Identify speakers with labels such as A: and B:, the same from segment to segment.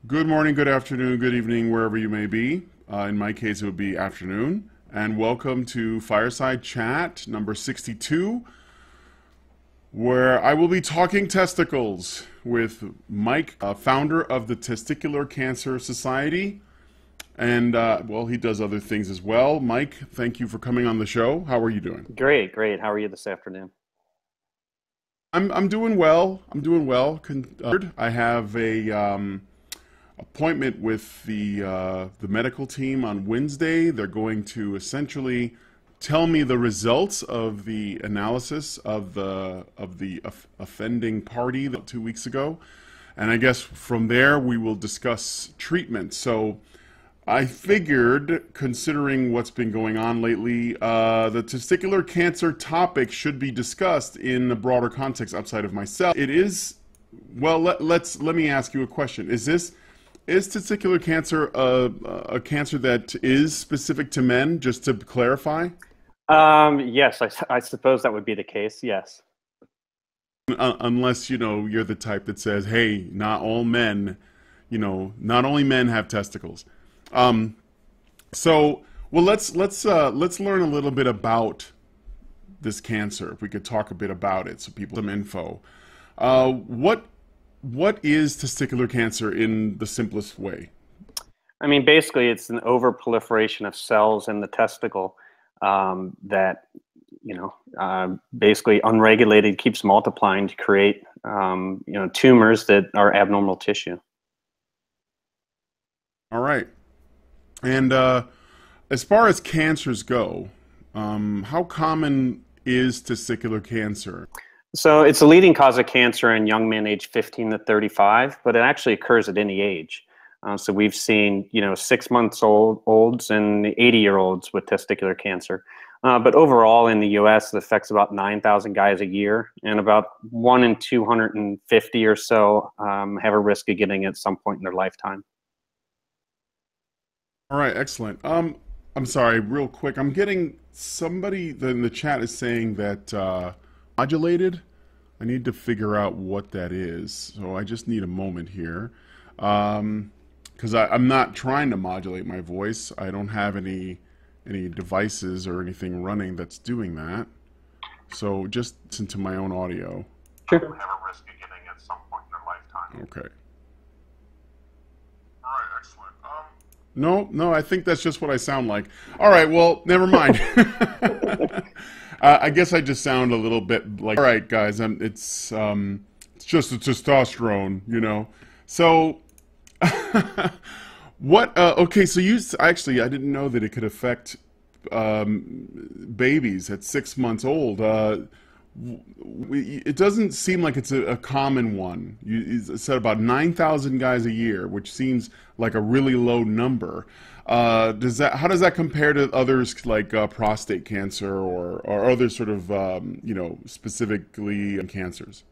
A: Good morning, good afternoon, good evening, wherever you may be. In my case, it would be afternoon. And welcome to Fireside Chat number 62, where I will be talking testicles with Mike, founder of the Testicular Cancer Society. And, well, he does other things as well. Mike, thank you for coming on the show. How are you doing?
B: Great, great. How are you this afternoon?
A: I'm doing well. I'm doing well. I have a appointment with the medical team on Wednesday. They're going to essentially tell me the results of the analysis of the offending party 2 weeks ago, and I guess from there we will discuss treatment. So I figured, considering what's been going on lately, the testicular cancer topic should be discussed in a broader context outside of myself. It is, well, let me ask you a question. Is testicular cancer a cancer that is specific to men, just to clarify?
B: Yes, I suppose that would be the case. Yes.
A: Unless, you're the type that says, hey, not all men, not only men have testicles. So, well, let's learn a little bit about this cancer. If we could talk a bit about it, so people some info. What is testicular cancer in the simplest way?
B: I mean, basically, it's an overproliferation of cells in the testicle that, basically unregulated keeps multiplying to create, tumors that are abnormal tissue.
A: All right. And as far as cancers go, how common is testicular cancer?
B: So it's a leading cause of cancer in young men aged 15 to 35, but it actually occurs at any age. So we've seen, 6 months olds and 80-year-olds with testicular cancer. But overall in the U.S., it affects about 9,000 guys a year, and about 1 in 250 or so have a risk of getting it at some point in their lifetime.
A: All right, excellent. I'm sorry, real quick. I'm getting somebody in the chat is saying that modulated. I need to figure out what that is. So I just need a moment here. Because I'm not trying to modulate my voice. I don't have any devices or anything running that's doing that. So just listen to my own audio.
B: Sure.
A: Have a risk of getting at some point in their lifetime. Okay. All right, excellent. No, I think that's just what I sound like. All right, well, never mind. I guess I just sound a little bit like. All right, guys, it's just the testosterone, So, what? Okay, so actually, I didn't know that it could affect babies at 6 months old. It doesn't seem like it's a common one. You said about 9,000 guys a year, which seems like a really low number. How does that compare to others like prostate cancer or other sort of specifically cancers?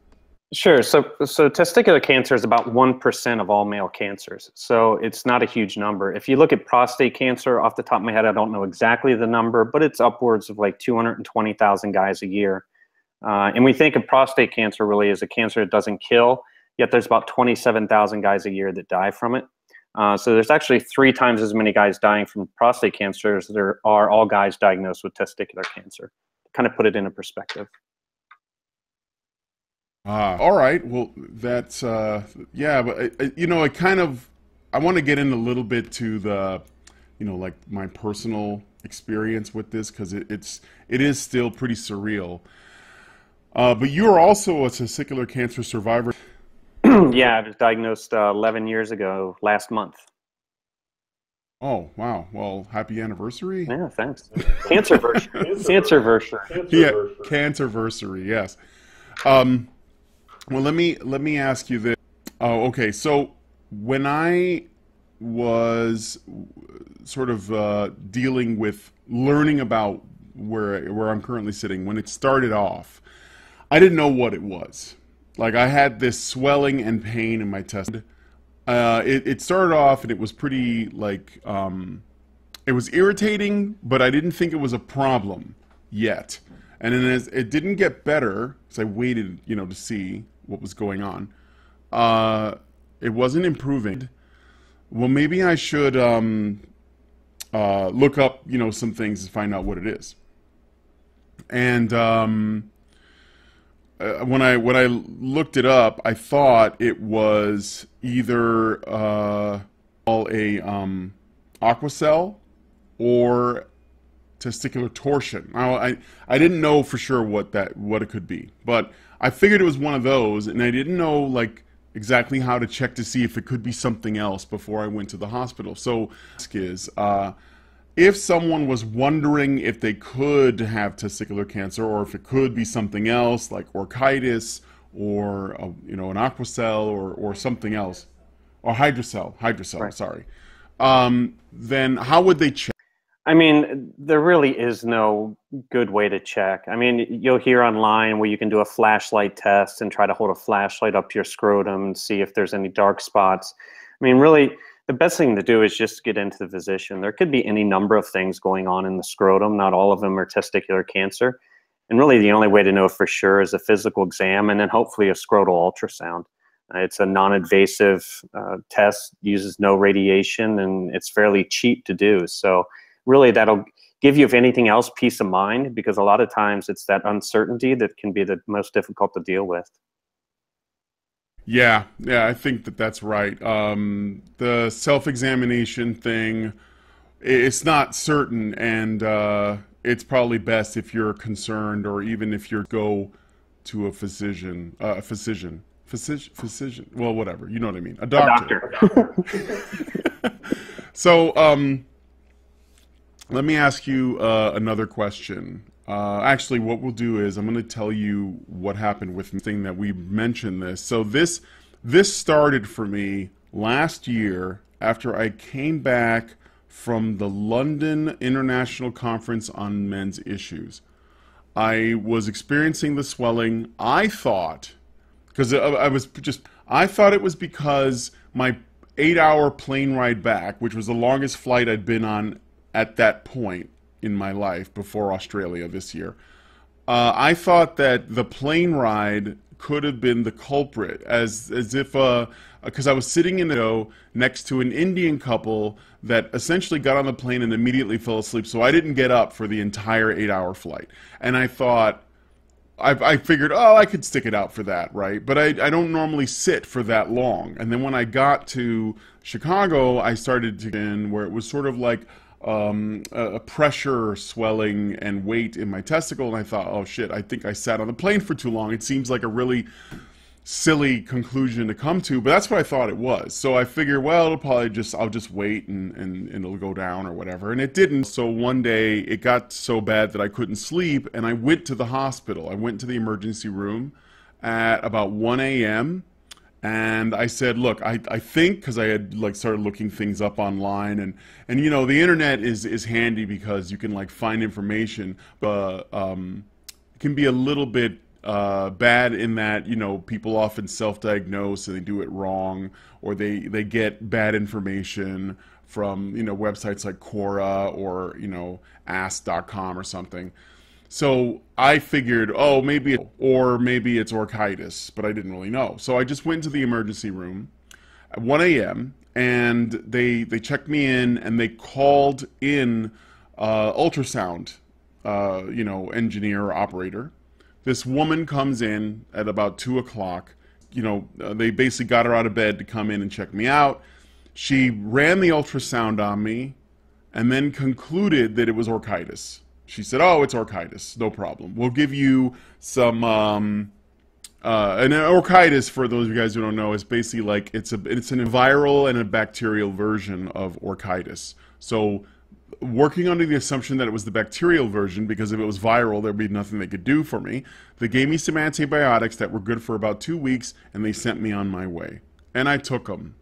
B: Sure. So testicular cancer is about 1% of all male cancers. So it's not a huge number. If you look at prostate cancer, off the top of my head, I don't know exactly the number, but it's upwards of like 220,000 guys a year. And we think of prostate cancer really as a cancer that doesn't kill, yet there's about 27,000 guys a year that die from it. So there's actually 3 times as many guys dying from prostate cancer as there are all guys diagnosed with testicular cancer. Kind of put it into perspective.
A: All right. Well, that's yeah, but I want to get in a little bit to the, like my personal experience with this because it is still pretty surreal. But you're also a testicular cancer survivor.
B: Yeah, I was diagnosed 11 years ago last month.
A: Oh, wow. Well, happy anniversary.
B: Yeah, thanks. Cancerversary. Cancerversary.
A: Yeah, cancerversary, yes. Well, let me ask you this. Oh, okay. So when I was sort of dealing with learning about where I'm currently sitting, when it started off, I didn't know what it was. Like I had this swelling and pain in my chest. It started off and it was pretty like it was irritating, but I didn't think it was a problem yet. And then as it didn't get better, because I waited, to see what was going on. It wasn't improving. well, maybe I should look up, some things to find out what it is. And when I looked it up, I thought it was either a aquacell or testicular torsion. Now, I didn't know for sure what it could be, but I figured it was one of those, and I didn't know like exactly how to check to see if it could be something else before I went to the hospital. So, if someone was wondering if they could have testicular cancer or if it could be something else like orchitis or an aquacell or something else, or hydrocell,
B: Right.
A: sorry, then how would they check?
B: I mean, there really is no good way to check. I mean, you'll hear online where you can do a flashlight test and try to hold a flashlight up your scrotum and see if there's any dark spots. I mean, really, the best thing to do is just get into the physician. There could be any number of things going on in the scrotum. Not all of them are testicular cancer. And really, the only way to know for sure is a physical exam and then hopefully a scrotal ultrasound. It's a non-invasive test, uses no radiation, and it's fairly cheap to do. So really, that'll give you, if anything else, peace of mind, because a lot of times it's that uncertainty that can be the most difficult to deal with.
A: Yeah, I think that's right. The self-examination thing, it's not certain, and it's probably best if you're concerned, or even if you go to a physician. Well, whatever, you know what I mean, a doctor.
B: A doctor.
A: So, let me ask you another question. Actually, what we'll do is I'm going to tell you what happened with the thing that we mentioned this. So this started for me last year after I came back from the London International Conference on Men's Issues. I was experiencing the swelling. I thought, because I thought it was because my 8-hour plane ride back, which was the longest flight I'd been on at that point in my life before Australia this year. I thought that the plane ride could have been the culprit, as if because I was sitting in the next to an Indian couple that essentially got on the plane and immediately fell asleep, so I didn't get up for the entire 8-hour flight. And I thought, I figured, I could stick it out for that, right? But I don't normally sit for that long. And then when I got to Chicago, I started to get in where it was sort of like a pressure, swelling, and weight in my testicle, and I thought, oh shit, I think I sat on the plane for too long. It seems like a really silly conclusion to come to, but that's what I thought it was. So I figured, well, I'll just wait and it'll go down or whatever, and it didn't. So one day it got so bad that I couldn't sleep, and I went to the hospital. I went to the emergency room at about 1 a.m. And I said, look, I think, because I had like started looking things up online, and the internet is handy because you can like find information, but it can be a little bit bad in that people often self-diagnose and they do it wrong, or they get bad information from websites like Quora or Ask.com or something. So I figured, maybe it's orchitis, but I didn't really know. So I just went to the emergency room at 1 a.m. and they checked me in, and they called in ultrasound, engineer or operator. This woman comes in at about 2 o'clock. They basically got her out of bed to come in and check me out. She ran the ultrasound on me and then concluded that it was orchitis. She said, it's orchitis, no problem. We'll give you some, and orchitis, for those of you guys who don't know, is basically like, it's a viral and a bacterial version of orchitis. So working under the assumption that it was the bacterial version, because if it was viral, there'd be nothing they could do for me, they gave me some antibiotics that were good for about 2 weeks, and they sent me on my way. And I took them.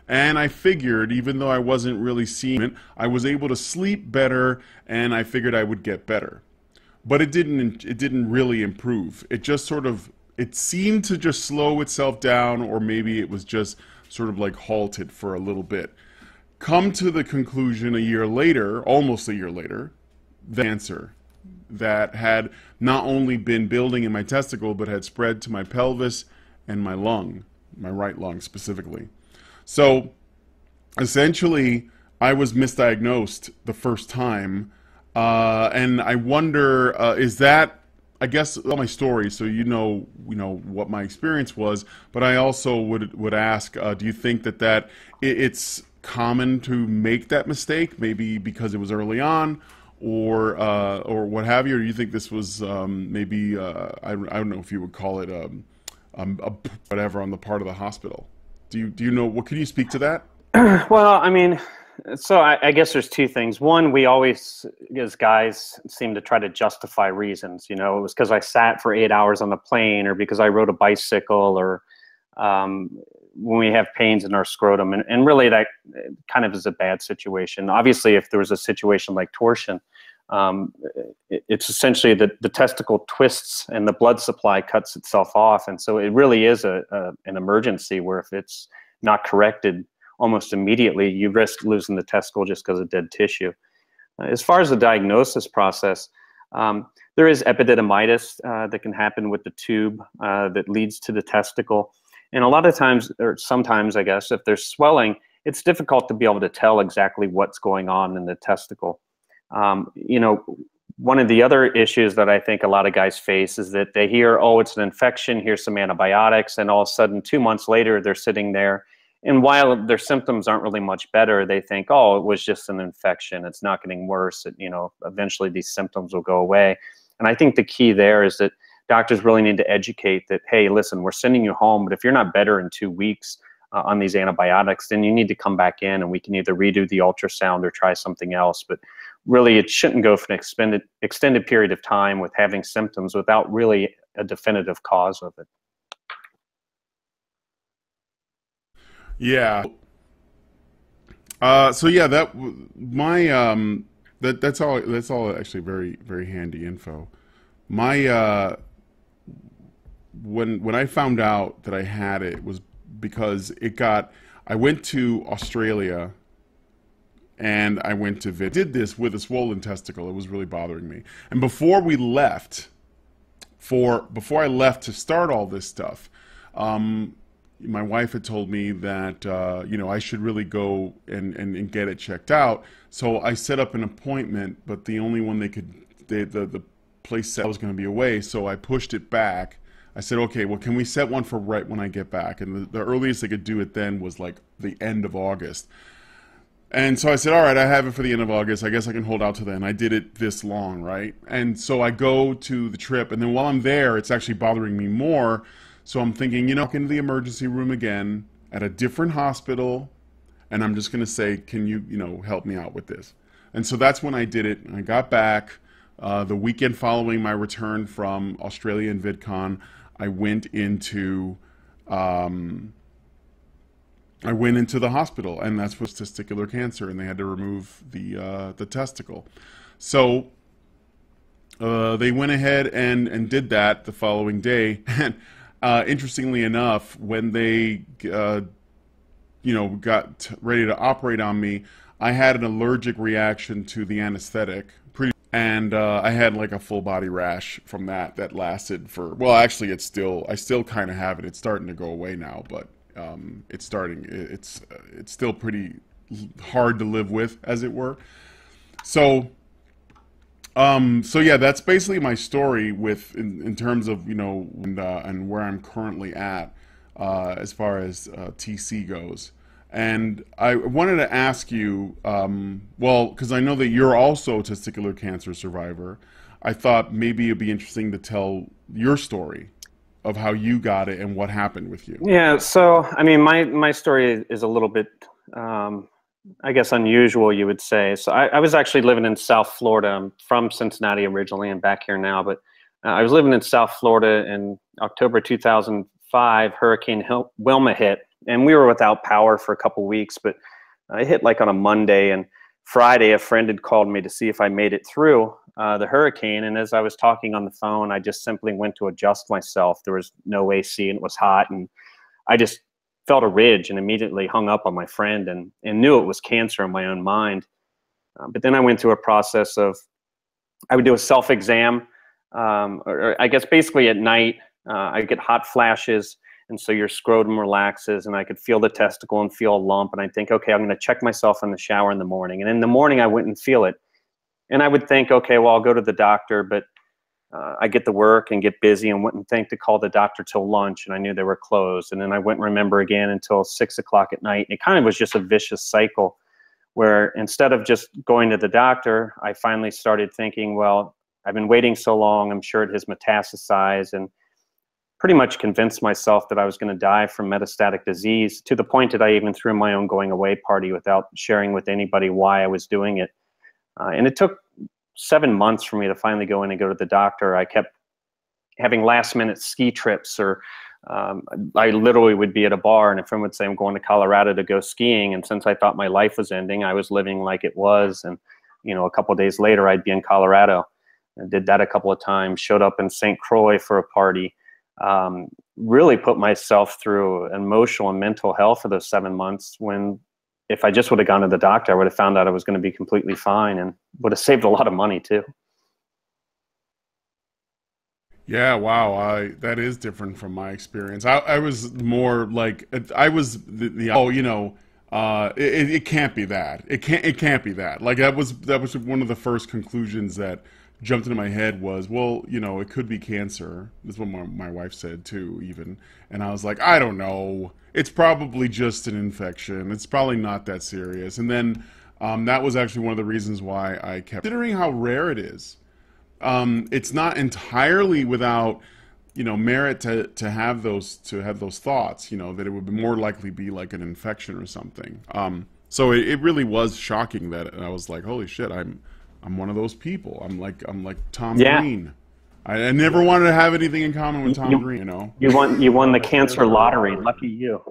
A: And I figured, even though I wasn't really seeing it, I was able to sleep better, and I figured I would get better. But it didn't really improve. It just it seemed to just slow itself down, or maybe it was just sort of like halted for a little bit. Come to the conclusion almost a year later, the cancer that had not only been building in my testicle, but had spread to my pelvis and my lung, my right lung specifically. So essentially, I was misdiagnosed the first time, and I wonder, is that, I guess, all my story, so you know what my experience was. But I also would ask, do you think that it's common to make that mistake, maybe because it was early on, or what have you? Or do you think this was maybe I don't know if you would call it a whatever on the part of the hospital? Do you know what? Can you speak to that?
B: Well, I mean, so I guess there's two things. One, we always, as guys, seem to try to justify reasons. You know, it was because I sat for 8 hours on the plane, or because I rode a bicycle, or um, when we have pains in our scrotum. And really, that kind of is a bad situation. Obviously, if there was a situation like torsion, it's essentially the testicle twists and the blood supply cuts itself off. And so it really is an emergency where if it's not corrected almost immediately, you risk losing the testicle just because of dead tissue. As far as the diagnosis process, there is epididymitis that can happen with the tube that leads to the testicle. And a lot of times, or sometimes, I guess, if there's swelling, it's difficult to be able to tell exactly what's going on in the testicle. You know, one of the other issues that I think a lot of guys face is that they hear, oh, it's an infection, here's some antibiotics, and all of a sudden 2 months later they're sitting there, and while their symptoms aren't really much better, they think, oh, it was just an infection, it's not getting worse, you know, eventually these symptoms will go away. And I think the key there is that doctors really need to educate that, hey, listen, we're sending you home, but if you're not better in 2 weeks on these antibiotics, then you need to come back in and we can either redo the ultrasound or try something else. But really, it shouldn't go for an extended period of time with having symptoms without really a definitive cause of it.
A: Yeah. So yeah, that's all actually very very handy info. My when I found out that I had it was because I went to Australia and I went to did this with a swollen testicle. It was really bothering me. And before I left to start all this stuff, my wife had told me that you know, I should really go and get it checked out. So I set up an appointment, but the only one the place said I was going to be away, so I pushed it back. I said, okay, well, can we set one for right when I get back? And the earliest I could do it then was like the end of August. And so I said, all right, I have it for the end of August. I guess I can hold out to then. I did it this long, right? And so I go to the trip, and then while I'm there, it's actually bothering me more. So I'm thinking, you know, walk into the emergency room again at a different hospital, and I'm just going to say, can you, you know, help me out with this? And so that's when I did it. And I got back the weekend following my return from Australia and VidCon. I went into the hospital, and that's with testicular cancer, and they had to remove the testicle. So they went ahead and did that the following day. And interestingly enough, when they you know, got ready to operate on me, I had an allergic reaction to the anesthetic. And I had like a full body rash from that lasted for, well, actually I still kind of have it. It's starting to go away now, but it's still pretty hard to live with, as it were. So so yeah, that's basically my story in terms of, you know, and where I'm currently at as far as TC goes. And I wanted to ask you, well, because I know that you're also a testicular cancer survivor, I thought maybe it'd be interesting to tell your story of how you got it and what happened with you.
B: Yeah, so I mean, my story is a little bit, I guess, unusual, you would say. So I was actually living in South Florida. I'm from Cincinnati originally and back here now, but I was living in South Florida in October 2005. Hurricane Wilma hit, and we were without power for a couple weeks, but it hit like on a Monday, and Friday a friend had called me to see if I made it through the hurricane. And as I was talking on the phone, I just simply went to adjust myself. There was no AC and it was hot, and I just felt a ridge and immediately hung up on my friend and knew it was cancer in my own mind. But then I went through a process of, I would do a self-exam, or I guess basically at night, I'd get hot flashes, And so your scrotum relaxes, and I could feel the testicle and feel a lump. And I'd think, okay, I'm going to check myself in the shower in the morning. And in the morning, I wouldn't feel it. And I would think, okay, well, I'll go to the doctor, but I get to work and get busy and wouldn't think to call the doctor till lunch, and I knew they were closed. And then I wouldn't remember again until 6 o'clock at night. It kind of was just a vicious cycle where instead of just going to the doctor, I finally started thinking, well, I've been waiting so long, I'm sure it has metastasized, and pretty much convinced myself that I was going to die from metastatic disease, to the point that I even threw my own going away party without sharing with anybody why I was doing it. And it took 7 months for me to finally go in and go to the doctor. I kept having last minute ski trips, or I literally would be at a bar and a friend would say, I'm going to Colorado to go skiing. And since I thought my life was ending, I was living like it was. And, you know, a couple of days later, I'd be in Colorado. I did that a couple of times, showed up in St. Croix for a party, really put myself through emotional and mental hell for those 7 months, when if I just would have gone to the doctor, I would have found out I was going to be completely fine, and would have saved a lot of money too.
A: Yeah, wow, that is different from my experience. I was more like, I was oh, you know, it can't be that. It can't be that. Like that was one of the first conclusions that jumped into my head was, well, you know, it could be cancer. That's what my wife said too, even. And I was like, I don't know. It's probably just an infection. It's probably not that serious. And then that was actually one of the reasons why I kept considering how rare it is. It's not entirely without, you know, merit to have those thoughts. You know, that it would more likely be like an infection or something. So it really was shocking that I was like, holy shit, I'm one of those people. I'm like Tom Green. I never wanted to have anything in common with Tom Green. You know,
B: you won the cancer lottery. Lucky you.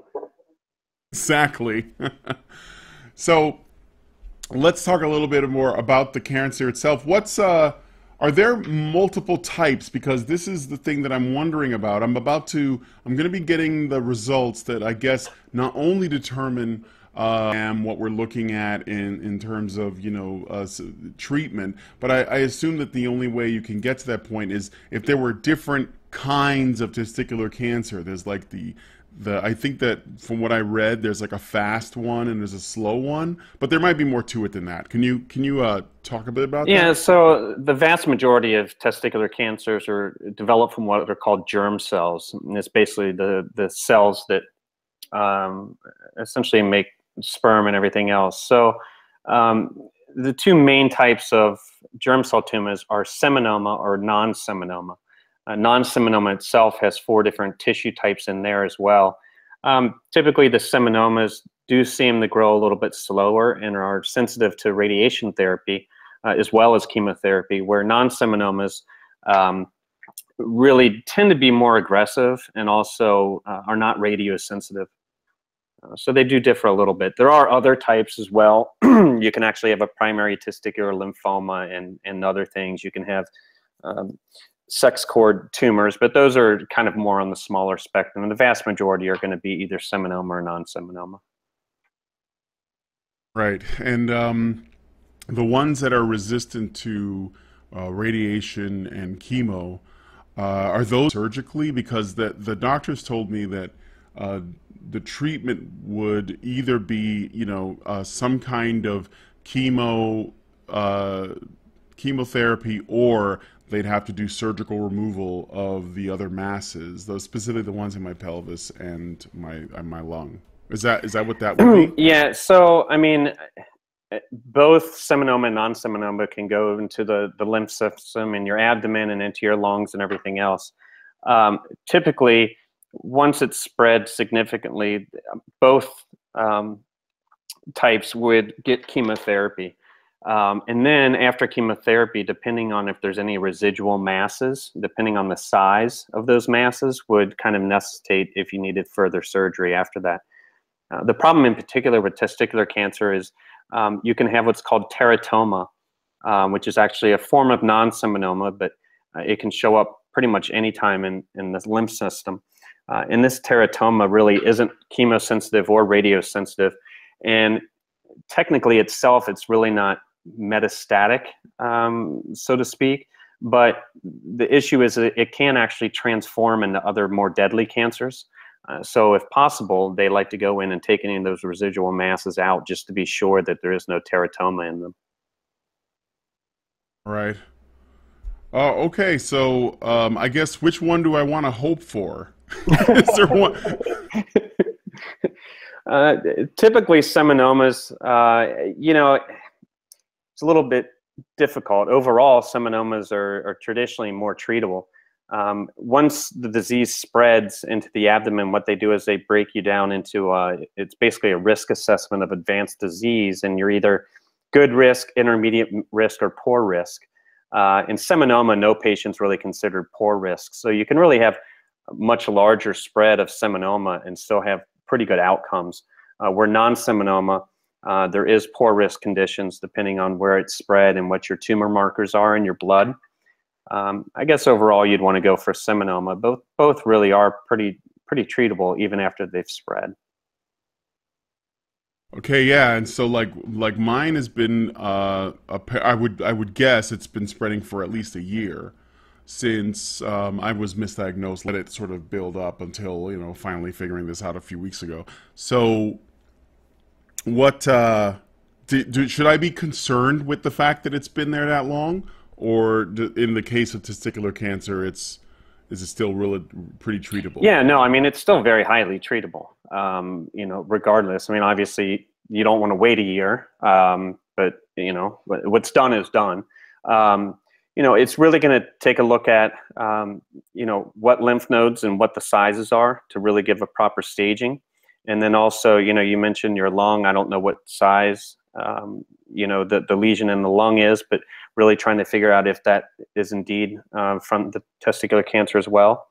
A: Exactly. So let's talk a little bit more about the cancer itself. Are there multiple types? Because this is the thing that I'm wondering about. I'm going to be getting the results that I guess not only determine what we're looking at in terms of, you know, treatment, but I assume that the only way you can get to that point is if there were different kinds of testicular cancer. There's like I think that from what I read, there's like a fast one and there's a slow one, but there might be more to it than that. Can you talk a bit about that?
B: Yeah, so the vast majority of testicular cancers are developed from what are called germ cells. And it's basically the cells that essentially make sperm and everything else. So the two main types of germ cell tumors are seminoma or non-seminoma. Non-seminoma itself has 4 different tissue types in there as well. Typically, the seminomas do seem to grow a little bit slower and are sensitive to radiation therapy as well as chemotherapy, where non-seminomas really tend to be more aggressive and also are not radiosensitive. So they do differ a little bit. There are other types as well. You can actually have a primary testicular lymphoma and other things. You can have sex cord tumors, but those are kind of more on the smaller spectrum. And the vast majority are going to be either seminoma or non-seminoma.
A: Right. And the ones that are resistant to radiation and chemo, are those surgically? Because the doctors told me that the treatment would either be, you know, some kind of chemotherapy, or they'd have to do surgical removal of the other masses, those specifically the ones in my pelvis and my lung. Is that what that would be?
B: Yeah. So I mean, both seminoma and non-seminoma can go into the lymph system and your abdomen and into your lungs and everything else. Typically, once it's spread significantly, both types would get chemotherapy. And then after chemotherapy, depending on if there's any residual masses, depending on the size of those masses, would kind of necessitate if you needed further surgery after that. The problem in particular with testicular cancer is you can have what's called teratoma, which is actually a form of non-seminoma, but it can show up pretty much any time in the lymph system. And this teratoma really isn't chemosensitive or radiosensitive. And technically itself, it's really not metastatic, so to speak. But the issue is that it can actually transform into other more deadly cancers. So if possible, they like to go in and take any of those residual masses out just to be sure that there is no teratoma in them.
A: Right. Okay, so I guess which one do I want to hope for? Is there one?
B: Uh, Typically, seminomas, it's a little bit difficult. Overall, seminomas are traditionally more treatable. Once the disease spreads into the abdomen, what they do is they break you down into, it's basically a risk assessment of advanced disease, and you're either good risk, intermediate risk, or poor risk. In seminoma, no patient's really considered poor risk. So you can really have a much larger spread of seminoma and still have pretty good outcomes. Where non-seminoma, there is poor risk conditions depending on where it's spread and what your tumor markers are in your blood. I guess overall you'd want to go for seminoma. Both really are pretty treatable even after they've spread.
A: Okay, yeah, and so like mine has been I would guess it's been spreading for at least a year since I was misdiagnosed. Let it sort of build up until finally figuring this out a few weeks ago. So what should I be concerned with the fact that it's been there that long, or in the case of testicular cancer, is it still really pretty treatable?
B: Yeah, no, I mean, it's still very highly treatable, regardless. I mean, obviously, you don't want to wait a year, but, what's done is done. It's really going to take a look at, what lymph nodes and what the sizes are to really give a proper staging. And then also, you mentioned your lung. I don't know what size, the lesion in the lung is, but really trying to figure out if that is indeed from the testicular cancer as well.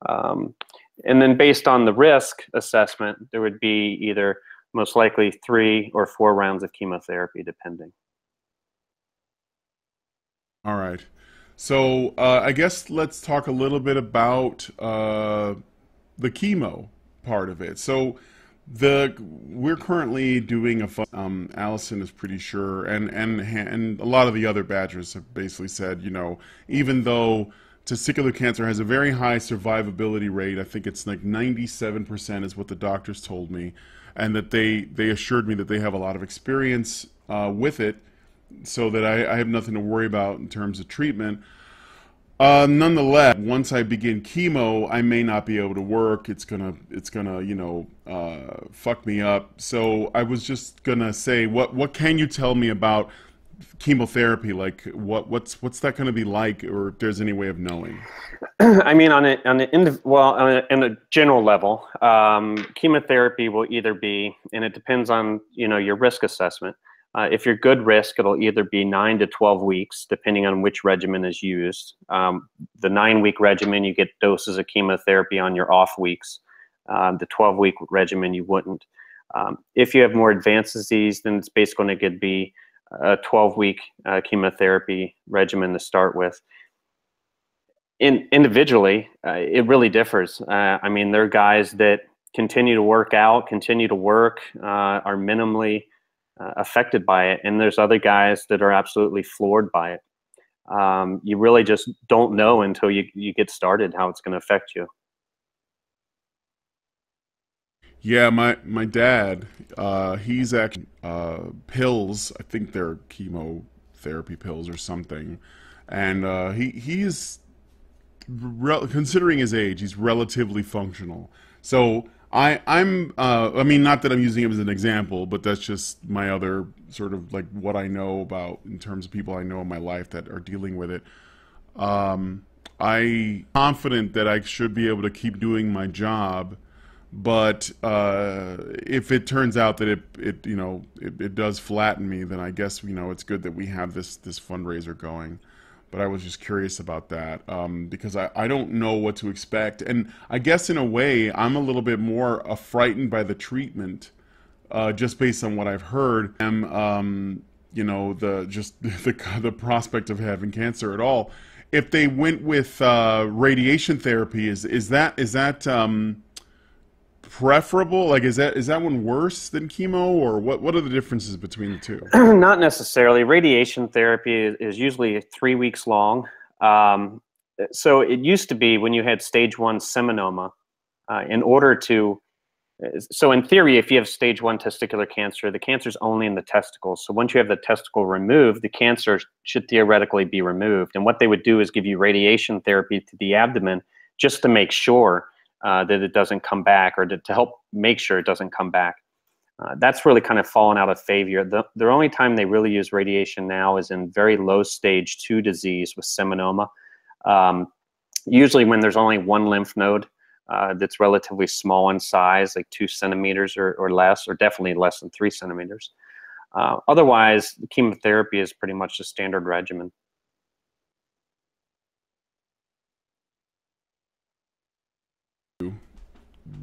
B: And then based on the risk assessment, there would be either most likely 3 or 4 rounds of chemotherapy, depending.
A: All right. So I guess let's talk a little bit about the chemo part of it. So we're currently doing Allison is pretty sure, and a lot of the other badgers have basically said, even though testicular cancer has a very high survivability rate, I think it's like 97% is what the doctors told me, and that they assured me that they have a lot of experience with it, so that I have nothing to worry about in terms of treatment. Nonetheless, once I begin chemo, I may not be able to work. It's gonna fuck me up. So I was just gonna say, what can you tell me about chemotherapy? Like, what's that gonna be like, or if there's any way of knowing?
B: I mean, on a general level, chemotherapy will either be, and it depends on your risk assessment. If you're good risk, it'll either be 9 to 12 weeks, depending on which regimen is used. The 9-week regimen, you get doses of chemotherapy on your off weeks. The 12-week regimen, you wouldn't. If you have more advanced disease, then it's basically going to be a 12-week chemotherapy regimen to start with. Individually, it really differs. I mean, there are guys that continue to work out, continue to work, are minimally affected by it, and there's other guys that are absolutely floored by it. You really just don't know until you get started how it's going to affect you.
A: Yeah, my dad, he's actually pills. I think they're chemotherapy pills or something, and he's considering his age, he's relatively functional. So I mean, not that I'm using him as an example, but that's just my other sort of like what I know about in terms of people I know in my life that are dealing with it. I'm confident that I should be able to keep doing my job, but if it turns out that it does flatten me, then I guess it's good that we have this fundraiser going. But I was just curious about that because I don't know what to expect. And I guess in a way, I'm a little bit more frightened by the treatment just based on what I've heard. The prospect of having cancer at all. If they went with radiation therapy, is that preferable? Like, is that one worse than chemo, or what are the differences between the two?
B: Not necessarily. Radiation therapy is usually 3 weeks long. So it used to be when you had stage 1 seminoma, in order to, so in theory, if you have stage 1 testicular cancer, the cancer is only in the testicles. So once you have the testicle removed, the cancer should theoretically be removed. And what they would do is give you radiation therapy to the abdomen just to make sure that it doesn't come back, or to help make sure it doesn't come back. That's really kind of fallen out of favor. The only time they really use radiation now is in very low stage 2 disease with seminoma. Usually when there's only one lymph node that's relatively small in size, like 2 centimeters or less, or definitely less than 3 centimeters. Otherwise, the chemotherapy is pretty much the standard regimen.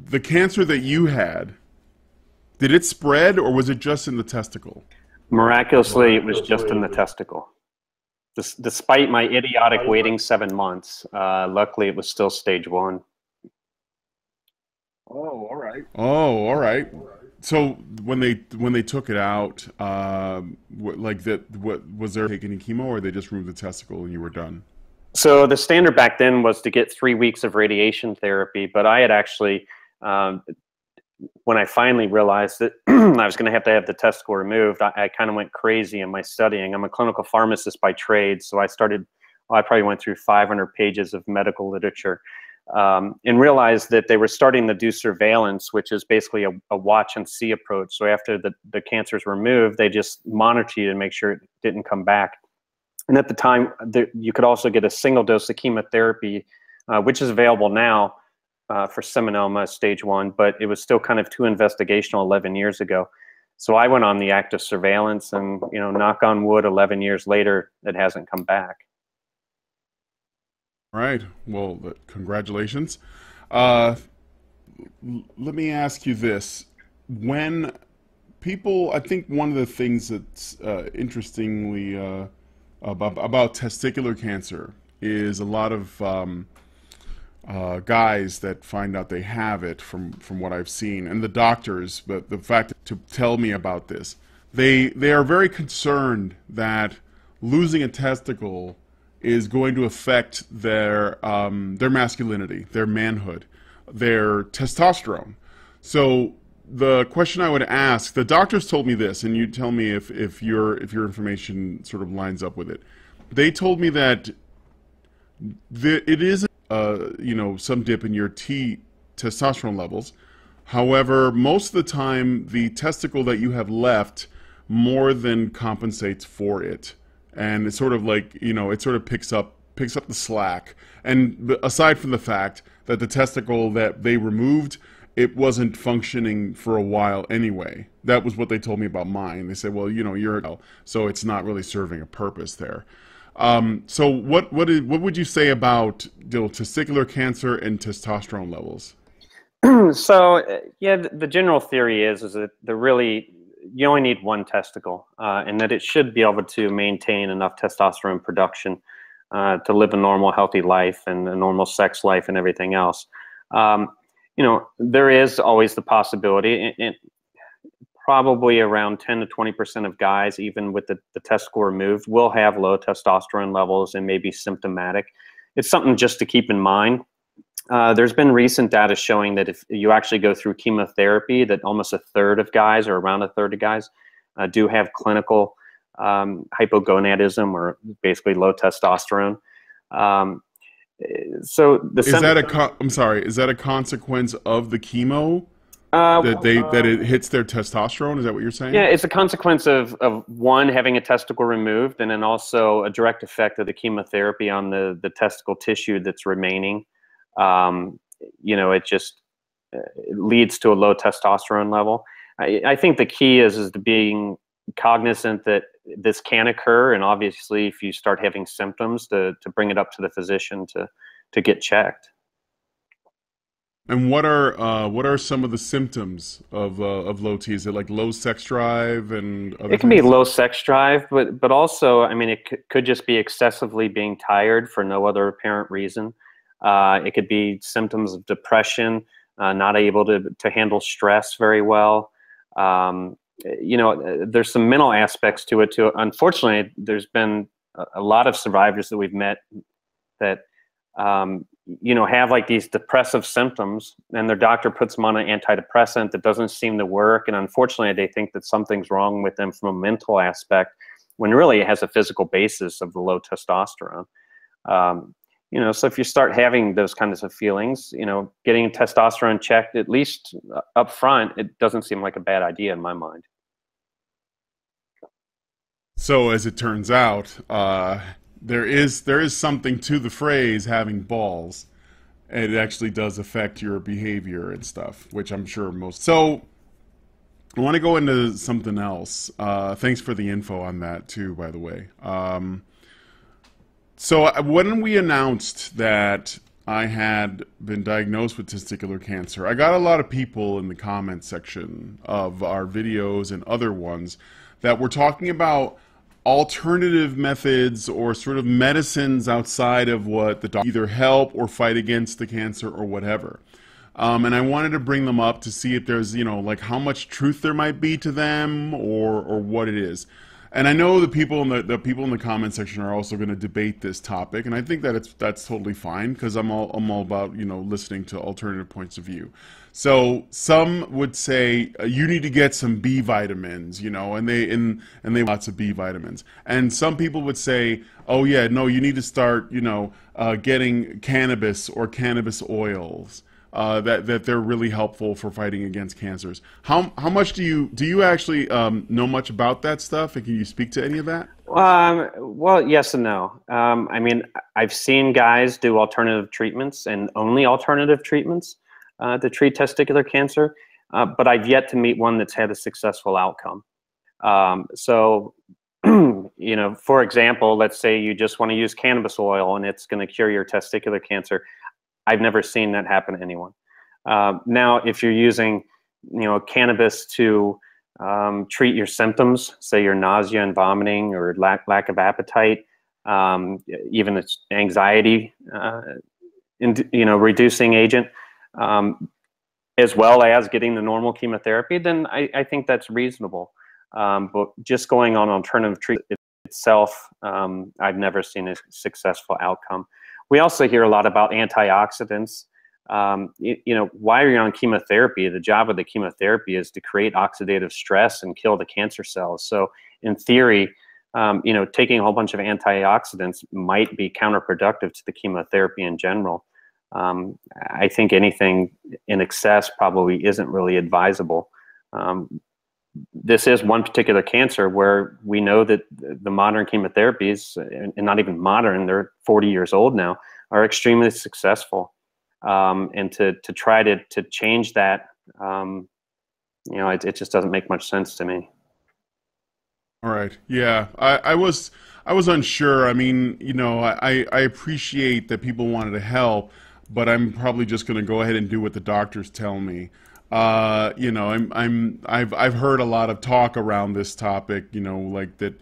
A: The cancer that you had, did it spread, or was it just in the testicle?
B: Miraculously, it was just in the testicle. Despite my idiotic waiting 7 months, luckily it was still stage 1.
A: Oh, all right. Oh, all right. So when they took it out, what was there taking any chemo, or they just removed the testicle and you were done?
B: So the standard back then was to get 3 weeks of radiation therapy, but I had actually, when I finally realized that I was going to have the testicle removed, I kind of went crazy in my studying. I'm a clinical pharmacist by trade, so I probably went through 500 pages of medical literature, and realized that they were starting to do surveillance, which is basically a watch and see approach. So after the cancer is removed, they just monitor you to make sure it didn't come back. And at the time, you could also get a single dose of chemotherapy, which is available now for seminoma stage 1, but it was still kind of too investigational 11 years ago. So I went on the active surveillance, and knock on wood, 11 years later, it hasn't come back.
A: Right. Well, congratulations. Let me ask you this. When people, I think one of the things that's interestingly about testicular cancer is a lot of guys that find out they have it from what I've seen, and the doctors, but the fact to tell me about this, they are very concerned that losing a testicle is going to affect their masculinity, their manhood, their testosterone. So the question I would ask, the doctors told me this, and you tell me if your information sort of lines up with it. They told me that it is some dip in your testosterone levels. However, most of the time, the testicle that you have left more than compensates for it. And it's sort of like, it sort of picks up the slack. And aside from the fact that the testicle that they removed, it wasn't functioning for a while anyway. That was what they told me about mine. They said, well, you're so it's not really serving a purpose there. So what would you say about testicular cancer and testosterone levels?
B: So yeah, the general theory is that you only need one testicle, and that it should be able to maintain enough testosterone production to live a normal, healthy life and a normal sex life and everything else. There is always the possibility, and probably around 10 to 20% of guys, even with the testicle removed, will have low testosterone levels and may be symptomatic. It's something just to keep in mind. There's been recent data showing that if you actually go through chemotherapy, that almost a third of guys, or around a third of guys, do have clinical hypogonadism, or basically low testosterone. So is
A: that a consequence of the chemo? That it hits their testosterone? Is that what you're saying?
B: Yeah, it's a consequence of one, having a testicle removed, and then also a direct effect of the chemotherapy on the testicle tissue that's remaining. It leads to a low testosterone level. I think the key is to being cognizant that this can occur, and obviously if you start having symptoms, to bring it up to the physician to get checked.
A: And what are some of the symptoms of low T? Is it like low sex drive and other
B: It can
A: things?
B: be low sex drive, but also, I mean, it could just be excessively being tired for no other apparent reason. It could be symptoms of depression, not able to handle stress very well. There's some mental aspects to it too. Unfortunately, there's been a lot of survivors that we've met that have like these depressive symptoms, and their doctor puts them on an antidepressant that doesn't seem to work, and unfortunately they think that something's wrong with them from a mental aspect, when really it has a physical basis of the low testosterone. So if you start having those kinds of feelings, getting testosterone checked, at least up front, it doesn't seem like a bad idea in my mind.
A: So as it turns out, there is something to the phrase having balls. And it actually does affect your behavior and stuff, which I'm sure most. So I want to go into something else. Thanks for the info on that too, by the way. So when we announced that I had been diagnosed with testicular cancer, I got a lot of people in the comments section of our videos and other ones that were talking about alternative methods or sort of medicines outside of what the doctor either help or fight against the cancer or whatever. And I wanted to bring them up to see if there's, like how much truth there might be to them or what it is. And I know the people in the comment section are also going to debate this topic, and I think that that's totally fine, because I'm all about listening to alternative points of view. So some would say you need to get some B vitamins, and they lots of B vitamins. And some people would say, oh yeah, no, you need to start getting cannabis or cannabis oils. That they're really helpful for fighting against cancers. How much do you actually know much about that stuff, and can you speak to any of that?
B: Well, yes and no. I mean, I've seen guys do alternative treatments and only alternative treatments to treat testicular cancer, but I've yet to meet one that's had a successful outcome. For example, let's say you just want to use cannabis oil and it's going to cure your testicular cancer. I've never seen that happen to anyone. Now, if you're using, cannabis to treat your symptoms, say your nausea and vomiting or lack of appetite, even its anxiety, reducing agent, as well as getting the normal chemotherapy, then I think that's reasonable. But just going on alternative treatment itself, I've never seen a successful outcome. We also hear a lot about antioxidants. Why are you on chemotherapy? The job of the chemotherapy is to create oxidative stress and kill the cancer cells. So in theory, taking a whole bunch of antioxidants might be counterproductive to the chemotherapy in general. I think anything in excess probably isn't really advisable. This is one particular cancer where we know that the modern chemotherapies, and not even modern, they're 40 years old now, are extremely successful. And to try to change that, it just doesn't make much sense to me.
A: All right. Yeah, I was unsure. I mean, I appreciate that people wanted to help, but I'm probably just going to go ahead and do what the doctors tell me. I've heard a lot of talk around this topic, like that,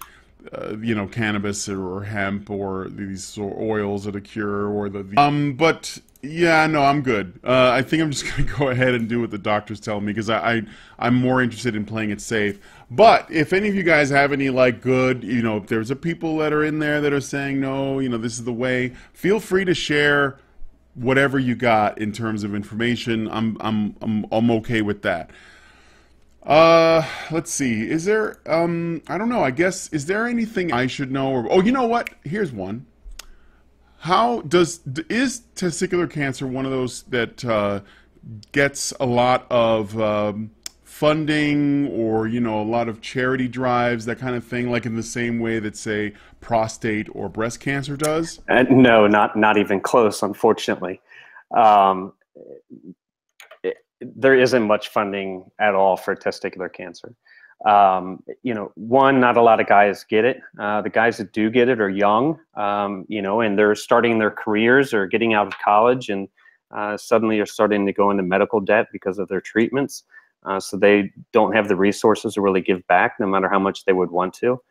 A: cannabis or hemp or these oils that a cure or but yeah, no, I'm good. I think I'm just going to go ahead and do what the doctors tell me, because I'm more interested in playing it safe. But if any of you guys have any good, if there's people that are in there that are saying, no, this is the way, feel free to share whatever you got in terms of information. I'm okay with that. Let's see. Is there I don't know, I guess, is there anything I should know? Or, oh, you know what? Here's one. Is testicular cancer one of those that gets a lot of funding, or a lot of charity drives, that kind of thing, like in the same way that, say, prostate or breast cancer does?
B: No, not even close, unfortunately. There isn't much funding at all for testicular cancer. One, not a lot of guys get it. The guys that do get it are young, and they're starting their careers or getting out of college, and suddenly are starting to go into medical debt because of their treatments. So they don't have the resources to really give back, no matter how much they would want to.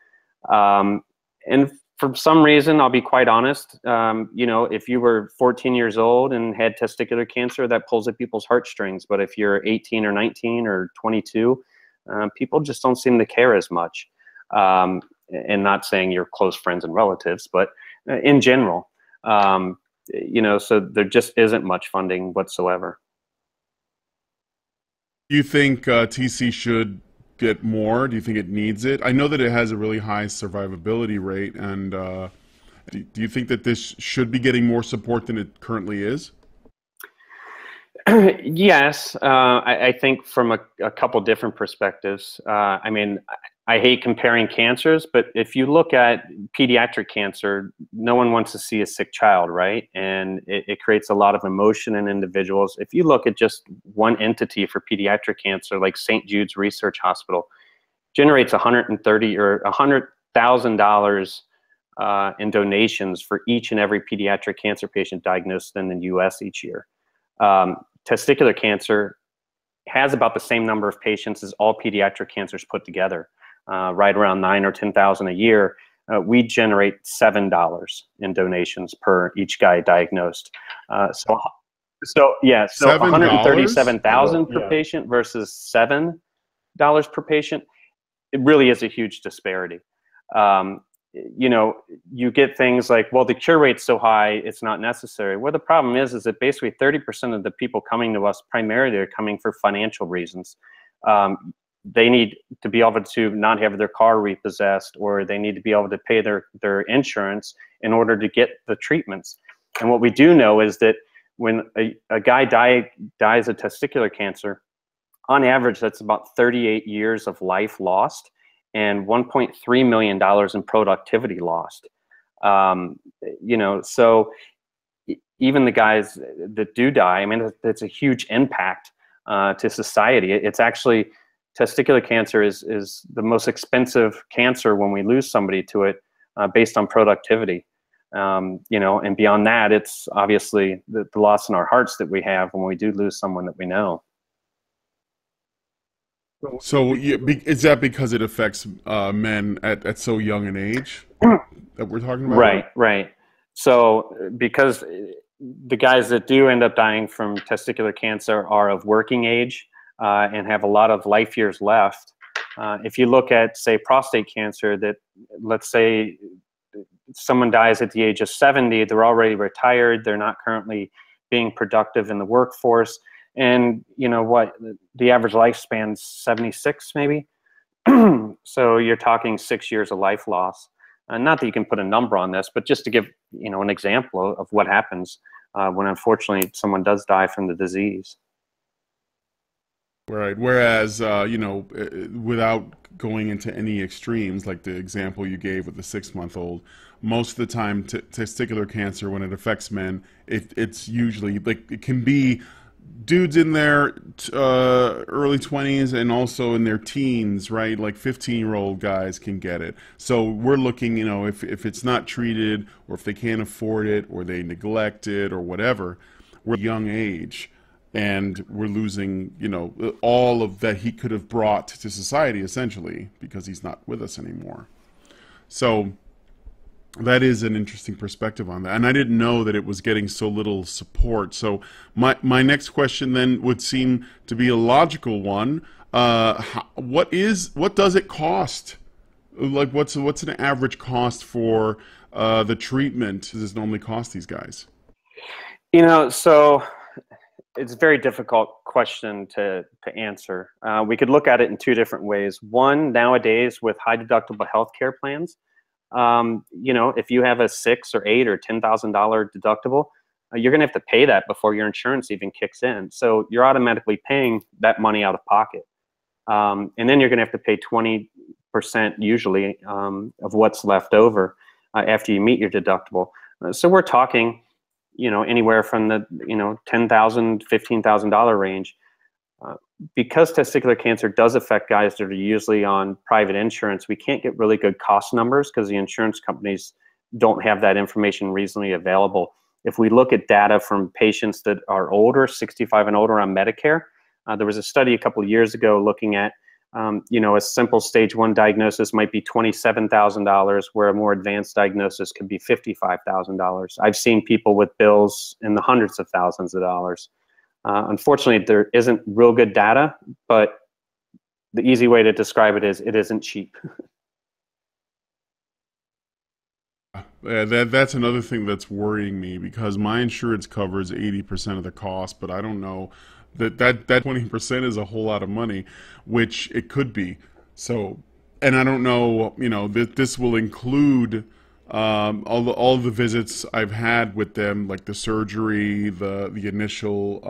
B: And for some reason, I'll be quite honest, if you were 14 years old and had testicular cancer, that pulls at people's heartstrings. But if you're 18 or 19 or 22, people just don't seem to care as much. And not saying your close friends and relatives, but in general, So there just isn't much funding whatsoever.
A: Do you think TC should get more? Do you think it needs it? I know that it has a really high survivability rate, and do you think that this should be getting more support than it currently is?
B: Yes, I think from a couple different perspectives. I mean, I hate comparing cancers, but if you look at pediatric cancer, no one wants to see a sick child, right? And it creates a lot of emotion in individuals. If you look at just one entity for pediatric cancer, like St. Jude's Research Hospital, generates $130 or $100,000 in donations for each and every pediatric cancer patient diagnosed in the U.S. each year. Testicular cancer has about the same number of patients as all pediatric cancers put together, right around 9 or 10,000 a year. We generate $7 in donations per each guy diagnosed. So
A: $7?
B: 137,000 per patient versus $7 per patient. It really is a huge disparity. You get things like, well, the cure rate's so high, it's not necessary. Well, the problem is that basically 30% of the people coming to us primarily are coming for financial reasons. They need to be able to not have their car repossessed, or they need to be able to pay their insurance in order to get the treatments. And what we do know is that when a guy dies of testicular cancer, on average, that's about 38 years of life lost and $1.3 million in productivity lost. So even the guys that do die, I mean, it's a huge impact to society. It's actually, testicular cancer is the most expensive cancer when we lose somebody to it based on productivity. And beyond that, it's obviously the loss in our hearts that we have when we do lose someone that we know.
A: So is that because it affects men at so young an age that we're talking about?
B: Right. So because the guys that do end up dying from testicular cancer are of working age and have a lot of life years left. If you look at, say, prostate cancer, that let's say someone dies at the age of 70, they're already retired, they're not currently being productive in the workforce. And you know what, the average lifespan's 76 maybe. So you're talking 6 years of life loss. Not that you can put a number on this, but just to give an example of what happens when unfortunately someone does die from the disease.
A: Right. Whereas, without going into any extremes, like the example you gave with the 6-month-old, most of the time testicular cancer, when it affects men, it's usually like, it can be dudes in their early 20s and also in their teens, right? Like 15-year-old guys can get it. So we're looking, if it's not treated, or if they can't afford it, or they neglect it, or whatever, we're at a young age, and we're losing, all of that he could have brought to society, essentially, because he's not with us anymore. So that is an interesting perspective on that. And I didn't know that it was getting so little support. So my next question then would seem to be a logical one. What does it cost? Like, what's an average cost for the treatment? Does this normally cost these guys?
B: So it's a very difficult question to answer. We could look at it in two different ways. One, nowadays with high deductible healthcare plans, if you have a $6,000 or $8,000 or $10,000 deductible, you're going to have to pay that before your insurance even kicks in. So you're automatically paying that money out of pocket. And then you're going to have to pay 20% usually of what's left over after you meet your deductible. So we're talking, anywhere from the, $10,000, $15,000 range. Because testicular cancer does affect guys that are usually on private insurance, we can't get really good cost numbers because the insurance companies don't have that information reasonably available. If we look at data from patients that are older, 65 and older on Medicare, there was a study a couple of years ago looking at, a simple stage 1 diagnosis might be $27,000, where a more advanced diagnosis could be $55,000. I've seen people with bills in the hundreds of thousands of dollars. Unfortunately, there isn't real good data, but the easy way to describe it is it isn't cheap.
A: that's another thing that's worrying me because my insurance covers 80% of the cost, but I don't know that 20% is a whole lot of money, which it could be. So, and I don't know, that this will include all the visits I've had with them, like the surgery, the initial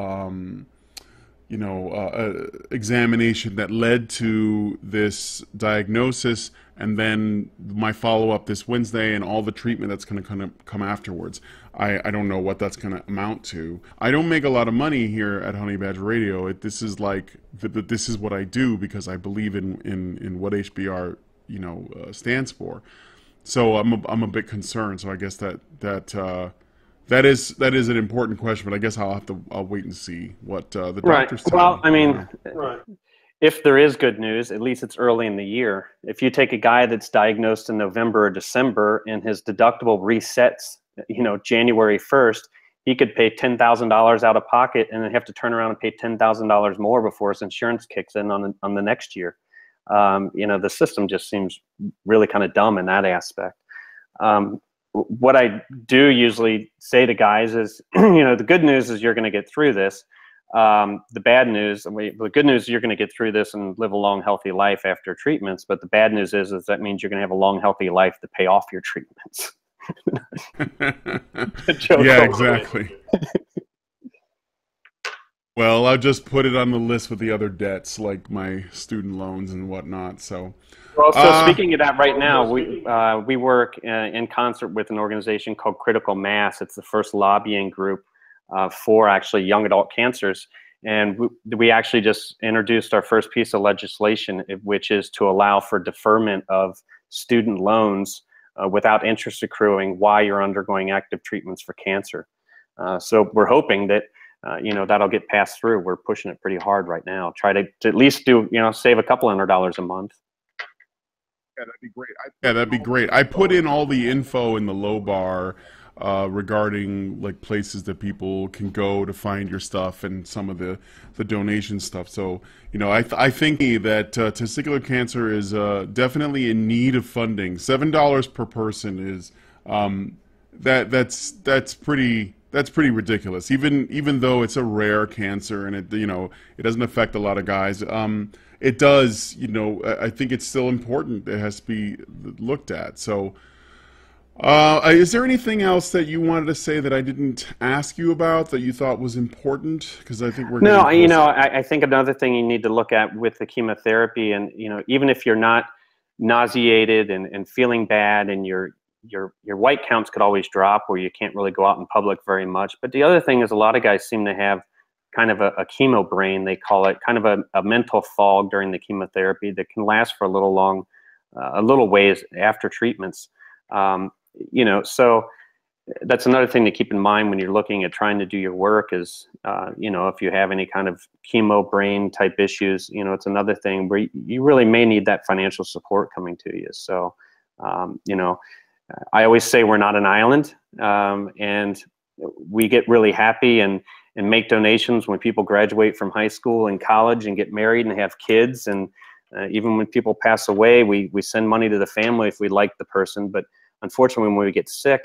A: examination that led to this diagnosis, and then my follow-up this Wednesday and all the treatment that's going to come afterwards. I don't know what that's going to amount to. I don't make a lot of money here at Honey Badger Radio. This is like, this is what I do because I believe in what HBR, stands for. So I'm a bit concerned. So I guess that is an important question, but I guess I'll wait and see what the doctors tell me.
B: Well, I mean, if there is good news, at least it's early in the year. If you take a guy that's diagnosed in November or December and his deductible resets, January 1st, he could pay $10,000 out of pocket and then have to turn around and pay $10,000 more before his insurance kicks in on the next year. The system just seems really kind of dumb in that aspect. What I do usually say to guys is, the good news is you're going to get through this. The bad news, the good news is you're going to get through this and live a long, healthy life after treatments. But the bad news is that means you're going to have a long, healthy life to pay off your treatments.
A: Yeah, exactly. Well, I'll just put it on the list with the other debts, like my student loans and whatnot. So,
B: well, so speaking of that, right now we work in concert with an organization called Critical Mass. It's the first lobbying group for actually young adult cancers, and we actually just introduced our first piece of legislation, which is to allow for deferment of student loans without interest accruing while you're undergoing active treatments for cancer. So we're hoping that. That'll get passed through. We're pushing it pretty hard right now. Try to at least do, save a couple $100 a month.
A: Yeah, that'd be great. That'd be great. I put in all the info in the low bar regarding like places that people can go to find your stuff and some of the donation stuff. So, I think that testicular cancer is definitely in need of funding. $7 per person is that's pretty ridiculous. Even though it's a rare cancer and it doesn't affect a lot of guys, it does. I think it's still important. It has to be looked at. So, is there anything else that you wanted to say that I didn't ask you about that you thought was important? Because I think we're
B: I think another thing you need to look at with the chemotherapy, and even if you're not nauseated and feeling bad, and your white counts could always drop where you can't really go out in public very much. But the other thing is a lot of guys seem to have kind of a chemo brain, they call it, kind of a mental fog during the chemotherapy that can last for a little ways after treatments. So that's another thing to keep in mind when you're looking at trying to do your work is, if you have any kind of chemo brain type issues, it's another thing where you really may need that financial support coming to you. So, I always say we're not an island, and we get really happy and make donations when people graduate from high school and college and get married and have kids. And even when people pass away, we send money to the family if we like the person. But unfortunately, when we get sick,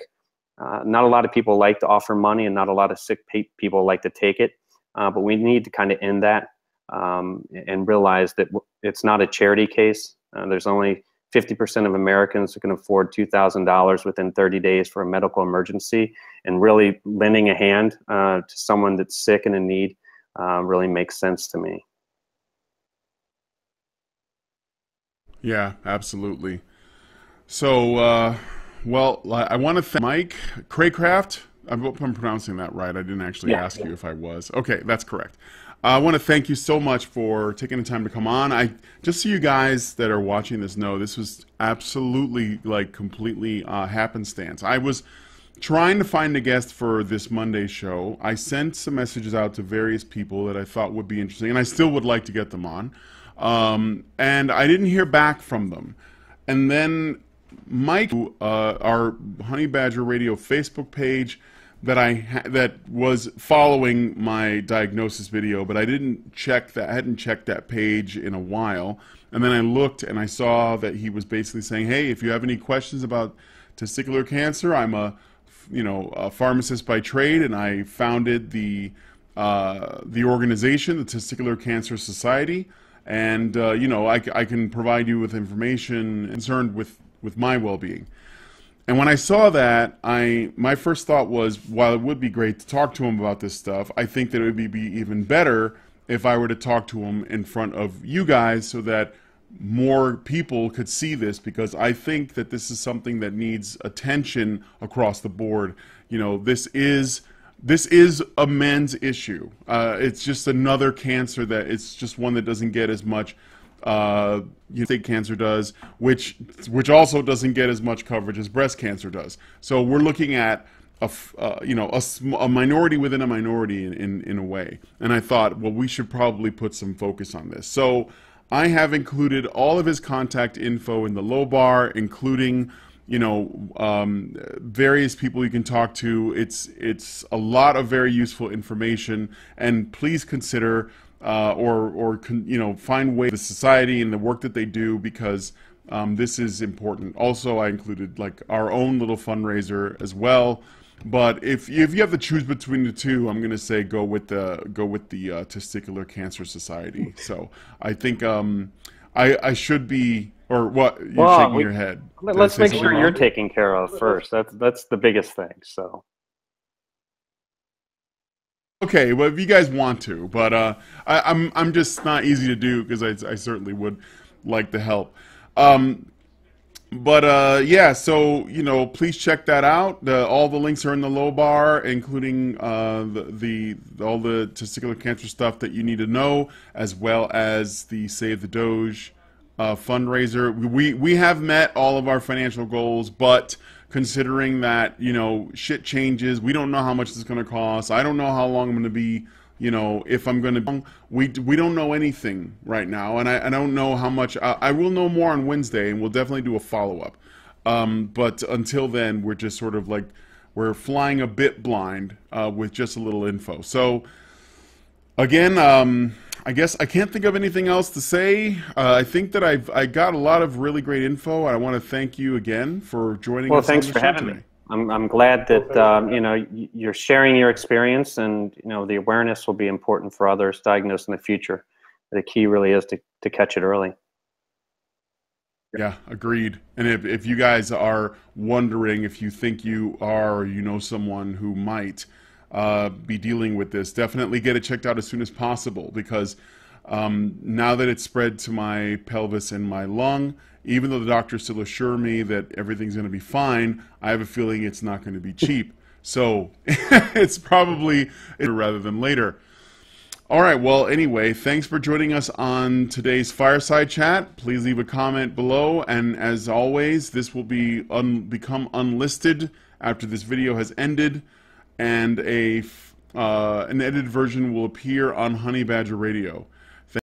B: not a lot of people like to offer money, and not a lot of sick people like to take it. But we need to kind of end that and realize that it's not a charity case. There's only 50% of Americans who can afford $2,000 within 30 days for a medical emergency, and really lending a hand to someone that's sick and in need really makes sense to me.
A: Yeah, absolutely. So, well, I want to thank Mike Craycraft. I hope I'm pronouncing that right. I didn't actually ask you if I was. Okay, that's correct. I want to thank you so much for taking the time to come on. Just so you guys that are watching this know, this was absolutely, completely happenstance. I was trying to find a guest for this Monday show. I sent some messages out to various people that I thought would be interesting, and I still would like to get them on. And I didn't hear back from them. And then Mike, our Honey Badger Radio Facebook page, that was following my diagnosis video, but I hadn't checked that page in a while. And then I looked and I saw that he was basically saying, hey, if you have any questions about testicular cancer. I'm a pharmacist by trade, and I founded the organization, the Testicular Cancer Society. And I can provide you with information concerned with my well-being. And when I saw that, my first thought was, while it would be great to talk to him about this stuff, I think that it would be even better if I were to talk to him in front of you guys so that more people could see this, because I think that this is something that needs attention across the board. This is a men's issue. It's just another cancer that it's just one that doesn't get as much prostate cancer does, which also doesn't get as much coverage as breast cancer does. So we're looking at a minority within a minority in a way. And I thought, well, we should probably put some focus on this. So I have included all of his contact info in the low bar, including various people you can talk to. It's a lot of very useful information, and please consider find ways the society and the work that they do, because this is important. Also, I included like our own little fundraiser as well. But if you have to choose between the two, I'm going to say go with the Testicular Cancer Society. So I think I should be, or what? You're shaking your head.
B: Let's make sure you're taken care of first. That's the biggest thing. So.
A: Okay, well, if you guys want to, but I'm just not easy to do, because I certainly would like the help. Yeah, so please check that out. All the links are in the low bar, including all the testicular cancer stuff that you need to know, as well as the Save the Doge fundraiser. We have met all of our financial goals, but considering that shit changes, we don't know how much it's going to cost. I don't know how long I'm going to be. If I'm going to, we don't know anything right now, and I don't know how much. I will know more on Wednesday, and we'll definitely do a follow-up. But until then, we're just sort of like, we're flying a bit blind with just a little info. So again, I guess I can't think of anything else to say. I think that I got a lot of really great info. I want to thank you again for joining us.
B: Well, thanks for having me. I'm glad that you're sharing your experience, and the awareness will be important for others diagnosed in the future. The key really is to catch it early.
A: Yeah, agreed. And if you guys are wondering if you think you are, or someone who might be dealing with this, definitely get it checked out as soon as possible, because now that it's spread to my pelvis and my lung, even though the doctors still assure me that everything's going to be fine, I have a feeling it's not going to be cheap. So it's probably rather than later. All right, well, anyway, thanks for joining us on today's Fireside Chat. Please leave a comment below, and as always, this will be become unlisted after this video has ended, and an edited version will appear on Honey Badger Radio.